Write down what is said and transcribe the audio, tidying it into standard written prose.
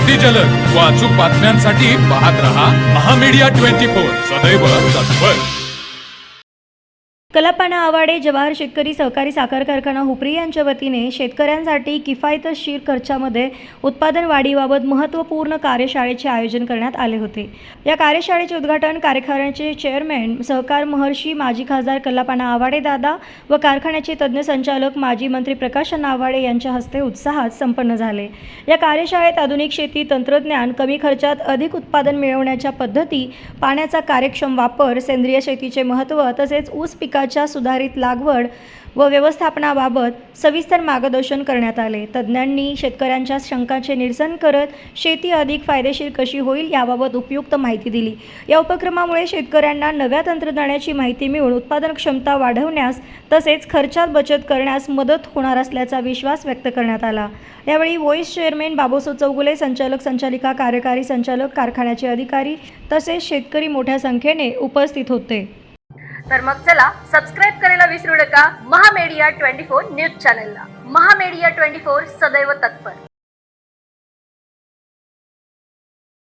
अगदी जलद व अचूक बातम्यांसाठी पाहत रहा महामीडिया 24 सदैव तत्पर। कलापाना आवाडे जवाहर शेतकरी सहकारी साखर कारखाना हुपरी यांच्या वतीने शेतकऱ्यांसाठी किफायतशीर खर्चामध्ये उत्पादन वाढीबाबत महत्त्वपूर्ण कार्यशाळेचे आयोजन करण्यात आले होते। या कार्यशाळेचे उद्घाटन कारखान्याचे चेअरमॅन सहकार महर्षी माजी खासदार कलापाना आवाडे दादा व कारखान्याचे तज्ज्ञ संचालक माजी मंत्री प्रकाश आवाडे यांच्या हस्ते उत्साहात संपन्न झाले। या कार्यशाळेत आधुनिक शेती तंत्रज्ञान, कमी खर्चात अधिक उत्पादन मिळवण्याच्या पद्धती, पाण्याचा कार्यक्षम वापर, सेंद्रिय शेतीचे महत्त्व तसेच ऊस पिकाच्या सुधारित लागवड व व्यवस्थापनाबाबत सविस्तर मार्गदर्शन करण्यात आले। तज्ज्ञांनी शेतकऱ्यांच्या शंकांचे निरसन करत शेती अधिक फायदेशीर कशी होईल याबाबत उपयुक्त माहिती दिली। या उपक्रमामुळे शेतकऱ्यांना नव्या तंत्रज्ञानाची माहिती मिळून उत्पादन क्षमता वाढवण्यास तसेच खर्चात बचत करण्यास मदत होणार असल्याचा विश्वास व्यक्त करण्यात आला। यावेळी व्हाईस चेअरमॅन बाबूसो चौगुले, संचालक संचालिका, कार्यकारी संचालक, कारखान्याचे अधिकारी तसेच शेतकरी मोठ्या संख्येने उपस्थित होते। तर मग चला सबस्क्राइब करायला विसरू नका महामीडिया 24 न्यूज चॅनलला। महामीडिया 24 सदैव तत्पर।